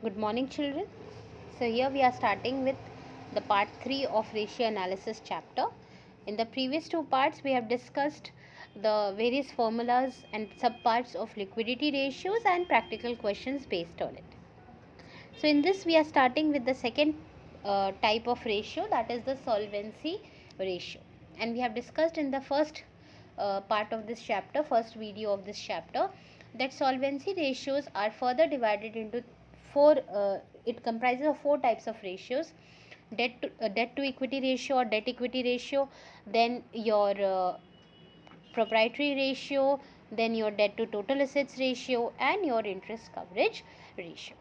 Good morning, children. So, here we are starting with the part 3 of ratio analysis chapter. In the previous two parts, we have discussed the various formulas and subparts of liquidity ratios and practical questions based on it. So, in this, we are starting with the second type of ratio, that is the solvency ratio. And we have discussed in the first part of this chapter, first video of this chapter, that solvency ratios are further divided into four. It comprises of four types of ratios: debt to equity ratio or debt equity ratio, then your proprietary ratio, then your debt to total assets ratio, and your interest coverage ratio.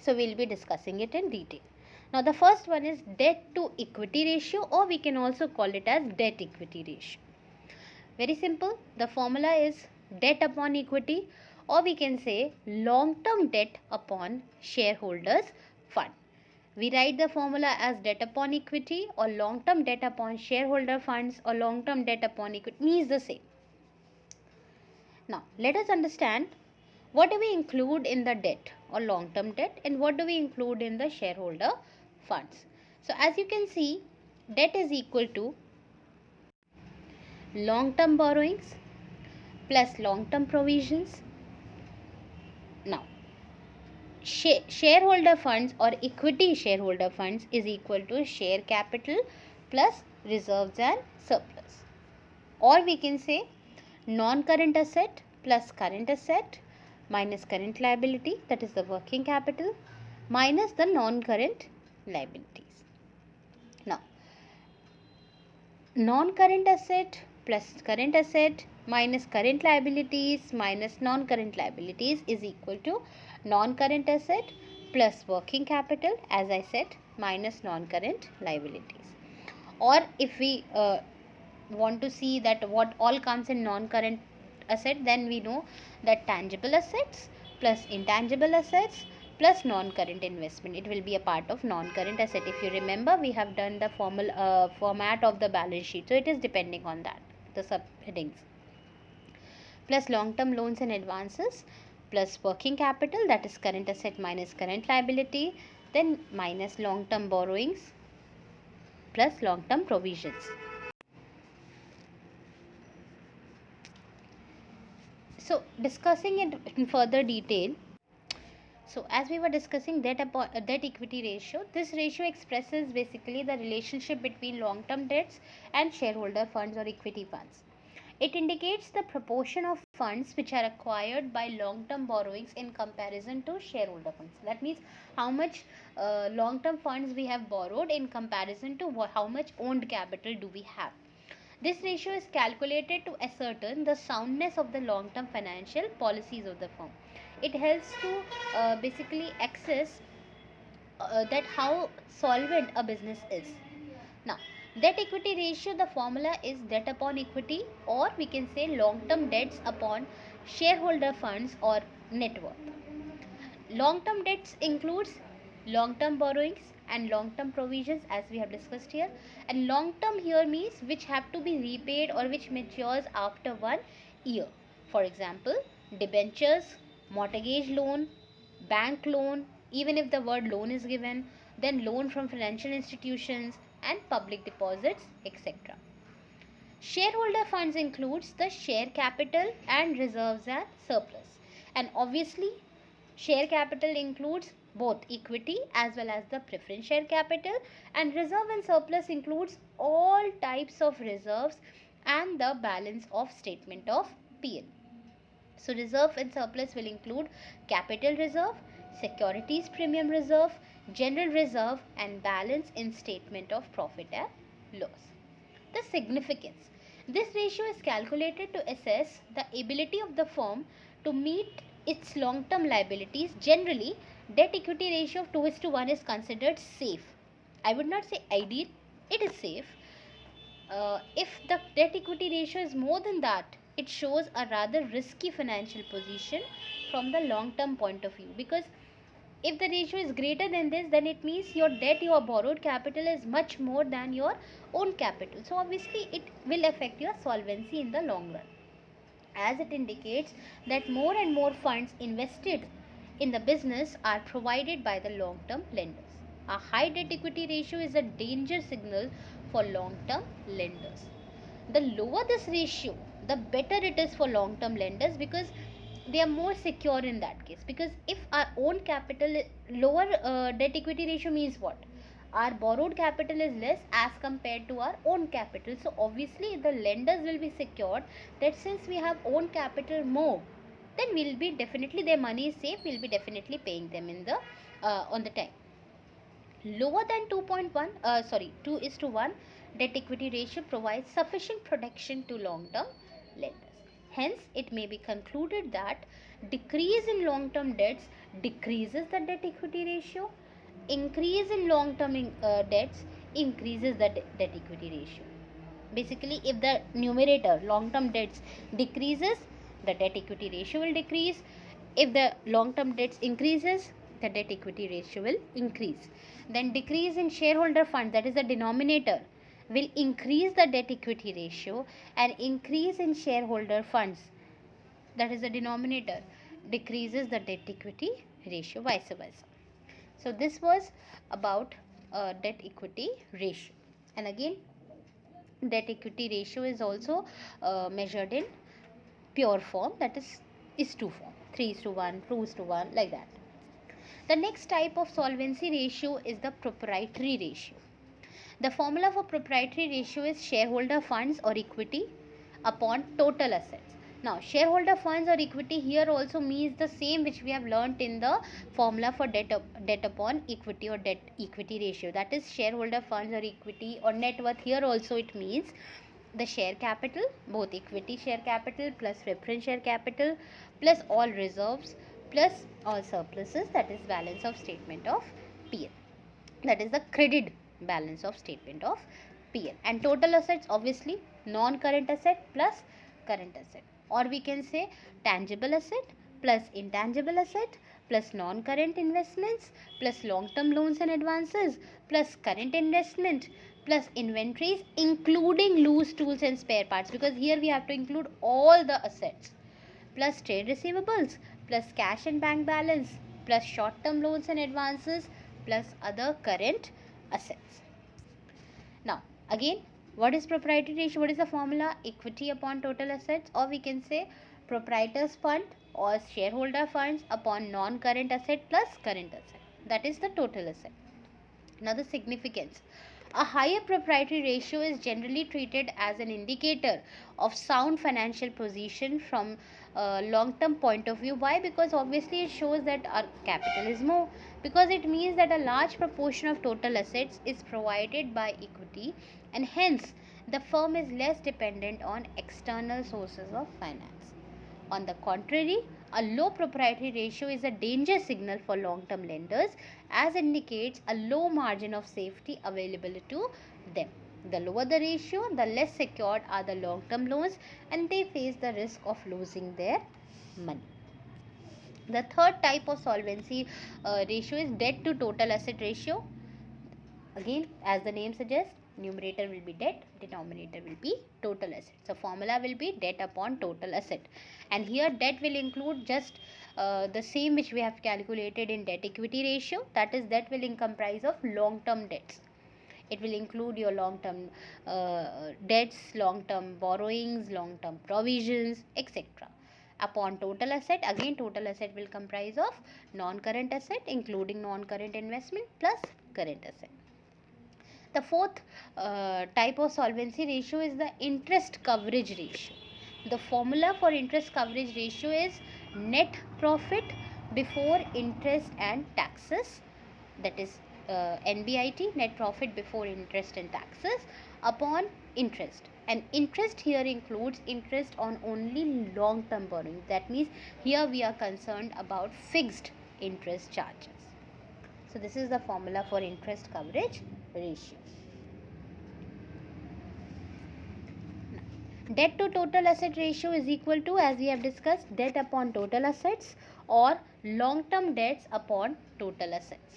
So we'll be discussing it in detail. Now the first one is debt to equity ratio, or we can also call it as debt equity ratio. Very simple. The formula is debt upon equity, or we can say long term debt upon shareholders fund. We write the formula as debt upon equity or long term debt upon shareholder funds or long term debt upon equity, means the same. Now let us understand what do we include in the debt or long term debt and what do we include in the shareholder funds. So as you can see, debt is equal to long term borrowings plus long term provisions. Now shareholder funds or equity shareholder funds is equal to share capital plus reserves and surplus, or we can say non current asset plus current asset minus current liability, that is the working capital, minus the non current liabilities. Now non current asset plus current asset minus current liabilities minus non current liabilities is equal to non current asset plus working capital, as I said, minus non current liabilities. Or if we want to see that what all comes in non current asset, then we know that tangible assets plus intangible assets plus non current investment, it will be a part of non current asset. If you remember, we have done the format of the balance sheet, so it is depending on that, the subheadings, plus long term loans and advances plus working capital, that is current asset minus current liability, then minus long term borrowings plus long term provisions. So discussing it in further detail, so as we were discussing debt equity ratio, this ratio expresses basically the relationship between long term debts and shareholder funds or equity funds. It indicates the proportion of funds which are acquired by long term borrowings in comparison to shareholder funds. That means how much long term funds we have borrowed in comparison to how much owned capital do we have. This ratio is calculated to ascertain the soundness of the long term financial policies of the firm. It helps to basically access that how solvent a business is. Now, debt equity ratio, the formula is debt upon equity, or we can say long term debts upon shareholder funds or net worth. Long term debts includes long term borrowings and long term provisions, as we have discussed here. And long term here means which have to be repaid or which matures after 1 year. For example, debentures, mortgage loan, bank loan, even if the word loan is given, then loan from financial institutions and public deposits, etc. Shareholder funds includes the share capital and reserves and surplus. And obviously, share capital includes both equity as well as the preference share capital, and reserve and surplus includes all types of reserves and the balance of statement of P&L. So reserve and surplus will include capital reserve, securities premium reserve, general reserve, and balance in statement of profit and loss. The significance. This ratio is calculated to assess the ability of the firm to meet its long term liabilities. Generally, debt equity ratio of 2:1 is considered safe. I would not say ideal, it is safe. If the debt equity ratio is more than that, it shows a rather risky financial position from the long term point of view, because if the ratio is greater than this, then it means your debt, your borrowed capital is much more than your own capital. So obviously it will affect your solvency in the long run, as it indicates that more and more funds invested in the business are provided by the long-term lenders. A high debt equity ratio is a danger signal for long-term lenders. The lower this ratio, the better it is for long-term lenders, because they are more secure in that case. Because if our own capital, lower debt equity ratio means what? Our borrowed capital is less as compared to our own capital. So obviously the lenders will be secured that since we have own capital more, then we'll be definitely, their money is safe, we'll be definitely paying them in the on the time. Lower than 2 is to 1 debt equity ratio provides sufficient protection to long term lenders. Hence it may be concluded that decrease in long term debts decreases the debt equity ratio, increase in long term debts increases the debt equity ratio. Basically, if the numerator long term debts decreases, the debt equity ratio will decrease. If the long term debts increases, the debt equity ratio will increase. Then decrease in shareholder funds, that is the denominator, will increase the debt equity ratio, and increase in shareholder funds, that is the denominator, decreases the debt equity ratio, vice versa. So this was about debt equity ratio. And again, debt equity ratio is also measured in pure form, that is 2 form, 3 is to 1, 2 is to 1, like that. The next type of solvency ratio is the proprietary ratio. The formula for proprietary ratio is shareholder funds or equity upon total assets. Now, shareholder funds or equity here also means the same which we have learnt in the formula for debt upon equity or debt equity ratio. That is shareholder funds or equity or net worth. Here also it means the share capital, both equity share capital plus preference share capital plus all reserves plus all surpluses, that is balance of statement of PL. That is the credit balance of statement of PL. And total assets, obviously non-current asset plus current asset, or we can say tangible asset plus intangible asset plus non-current investments plus long-term loans and advances plus current investment plus inventories including loose tools and spare parts, because here we have to include all the assets, plus trade receivables plus cash and bank balance plus short-term loans and advances plus other current assets. Now again, what is proprietary ratio? What is the formula? Equity upon total assets, or we can say proprietor's fund or shareholder funds upon non-current asset plus current asset, that is the total asset. Now the significance. A higher proprietary ratio is generally treated as an indicator of sound financial position from a long-term point of view. Why? Because obviously it shows that our capital is more, because it means that a large proportion of total assets is provided by equity, and hence the firm is less dependent on external sources of finance. On the contrary, a low proprietary ratio is a danger signal for long-term lenders, as indicates a low margin of safety available to them. The lower the ratio, the less secured are the long-term loans, and they face the risk of losing their money. The third type of solvency ratio is debt to total asset ratio. Again, as the name suggests, numerator will be debt, denominator will be total asset. So formula will be debt upon total asset, and here debt will include just the same which we have calculated in debt equity ratio, that is debt will comprise of long term debts. It will include your long term debts, long term borrowings, long term provisions, etc. Upon total asset, again total asset will comprise of non current asset including non current investment plus current asset. The fourth type of solvency ratio is the interest coverage ratio. The formula for interest coverage ratio is net profit before interest and taxes, that is NBIT, net profit before interest and taxes, upon interest. And interest here includes interest on only long term borrowing. That means here we are concerned about fixed interest charges. So this is the formula for interest coverage ratio. Debt to total asset ratio is equal to, as we have discussed, debt upon total assets or long term debts upon total assets.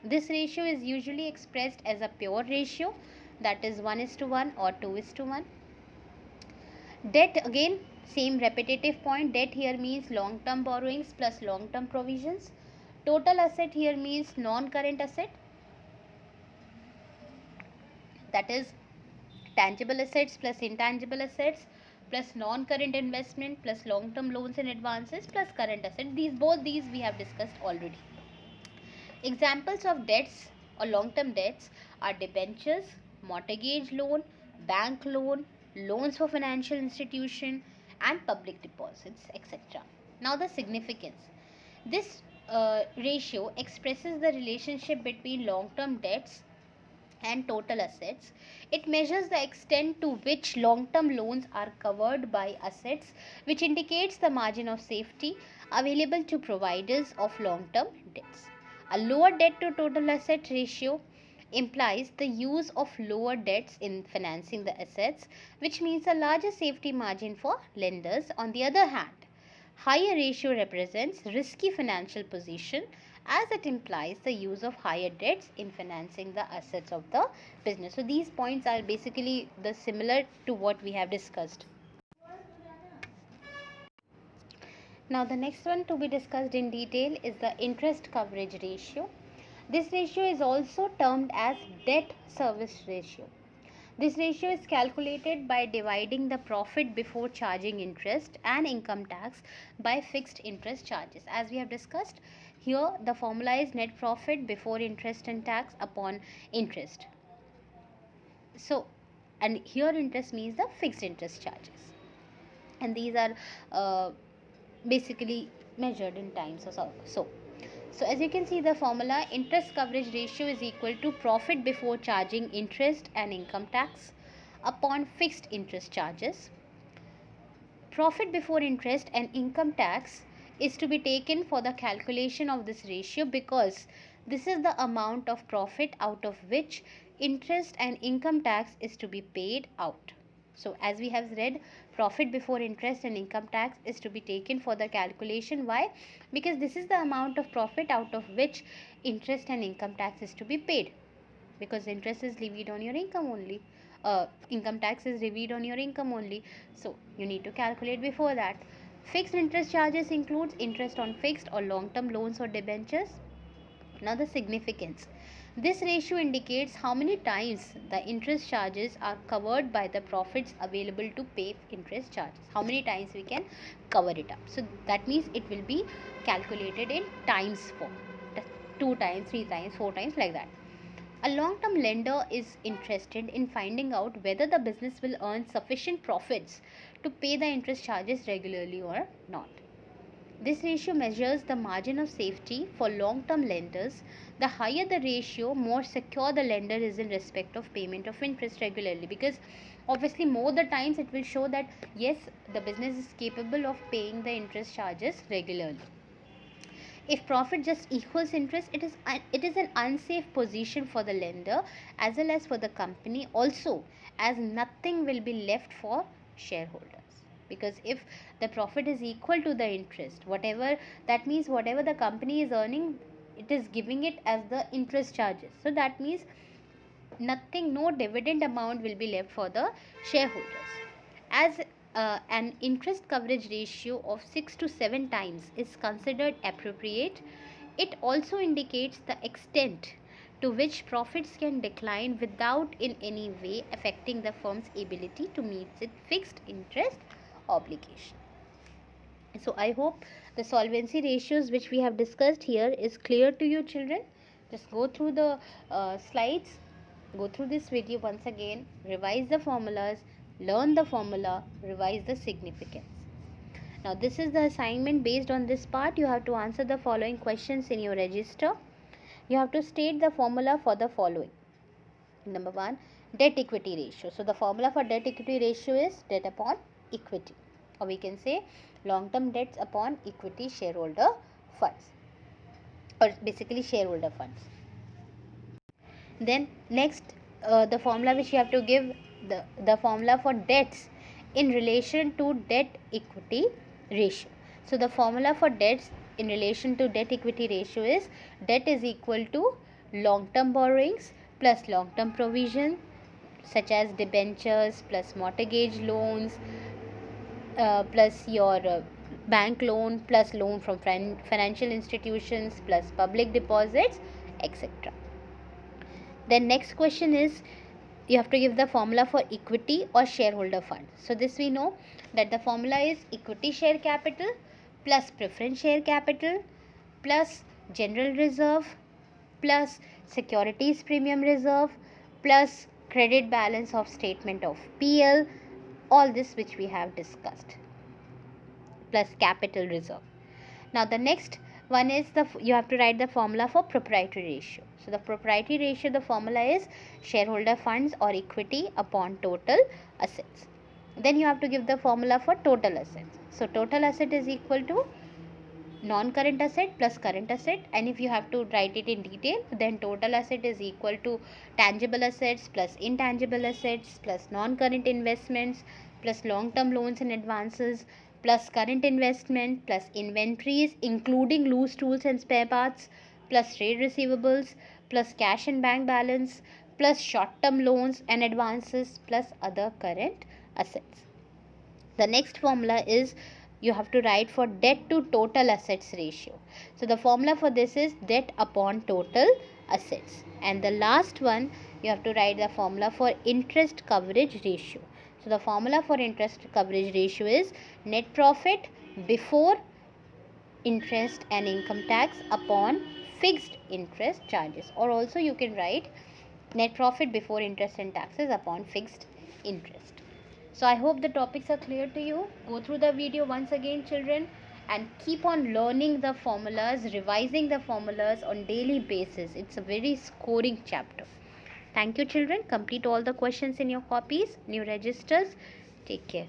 This ratio is usually expressed as a pure ratio, that is 1 is to 1 or 2 is to 1. Debt, again same repetitive point, debt here means long term borrowings plus long term provisions. Total asset here means non-current asset, that is tangible assets plus intangible assets plus non-current investment plus long-term loans and advances plus current assets. Both these we have discussed already. Examples of debts or long-term debts are debentures, mortgage loan, bank loan, loans for financial institution, and public deposits, etc. Now the significance. This ratio expresses the relationship between long-term debts and total assets. It measures the extent to which long-term loans are covered by assets, which indicates the margin of safety available to providers of long-term debts. A lower debt to total asset ratio implies the use of lower debts in financing the assets, which means a larger safety margin for lenders. On the other hand, higher ratio represents risky financial position, as it implies the use of higher debts in financing the assets of the business. So these points are basically the similar to what we have discussed. Now the next one to be discussed in detail is the interest coverage ratio. This ratio is also termed as debt service ratio. This ratio is calculated by dividing the profit before charging interest and income tax by fixed interest charges. As we have discussed, here the formula is net profit before interest and tax upon interest. So, and here interest means the fixed interest charges. And these are basically measured in times or so. So as you can see, the formula interest coverage ratio is equal to profit before charging interest and income tax upon fixed interest charges. Profit before interest and income tax is to be taken for the calculation of this ratio, because this is the amount of profit out of which interest and income tax is to be paid out. So as we have read, profit before interest and income tax is to be taken for the calculation. Why? Because this is the amount of profit out of which interest and income tax is to be paid, because interest is levied on your income only, income tax is levied on your income only, so you need to calculate before that. Fixed interest charges includes interest on fixed or long-term loans or debentures. Now the significance. This ratio indicates how many times the interest charges are covered by the profits available to pay interest charges. How many times we can cover it up. So that means it will be calculated in times form. 2 times, 3 times, 4 times, like that. A long-term lender is interested in finding out whether the business will earn sufficient profits to pay the interest charges regularly or not. This ratio measures the margin of safety for long-term lenders. The higher the ratio, more secure the lender is in respect of payment of interest regularly, because obviously more the times it will show that yes, the business is capable of paying the interest charges regularly. If profit just equals interest, it is an unsafe position for the lender as well as for the company also, as nothing will be left for shareholders. Because if the profit is equal to the interest, whatever that means, whatever the company is earning, it is giving it as the interest charges. So that means nothing, no dividend amount will be left for the shareholders. As an interest coverage ratio of 6 to 7 times is considered appropriate, it also indicates the extent to which profits can decline without in any way affecting the firm's ability to meet its fixed interest obligation. So I hope the solvency ratios which we have discussed here is clear to you, children. Just go through the slides, go through this video once again, revise the formulas, learn the formula, revise the significance. Now this is the assignment. Based on this part, you have to answer the following questions in your register. You have to state the formula for the following. Number 1, debt equity ratio. So the formula for debt equity ratio is debt upon equity, or we can say long term debts upon equity shareholder funds, or basically shareholder funds. Then next, the formula which you have to give, the formula for debts in relation to debt equity ratio. So the formula for debts in relation to debt equity ratio is debt is equal to long term borrowings plus long term provision such as debentures plus mortgage loans plus your bank loan plus loan from financial institutions plus public deposits, etc. Then next question is, you have to give the formula for equity or shareholder fund. So this we know that the formula is equity share capital plus preference share capital plus general reserve plus securities premium reserve plus credit balance of statement of PL, all this which we have discussed, plus capital reserve. Now the next one is you have to write the formula for proprietary ratio. So the proprietary ratio, the formula is shareholder funds or equity upon total assets. Then you have to give the formula for total assets. So total asset is equal to non-current asset plus current asset, and if you have to write it in detail, then total asset is equal to tangible assets plus intangible assets plus non-current investments plus long-term loans and advances plus current investment plus inventories including loose tools and spare parts plus trade receivables plus cash and bank balance plus short-term loans and advances plus other current assets. The next formula is, you have to write for debt to total assets ratio. So the formula for this is debt upon total assets. And the last one, you have to write the formula for interest coverage ratio. So the formula for interest coverage ratio is net profit before interest and income tax upon fixed interest charges, or also you can write net profit before interest and taxes upon fixed interest. So I hope the topics are clear to you. Go through the video once again, children, and keep on learning the formulas, revising the formulas on daily basis. It's a very scoring chapter. Thank you, children. Complete all the questions in your copies, new registers. Take care.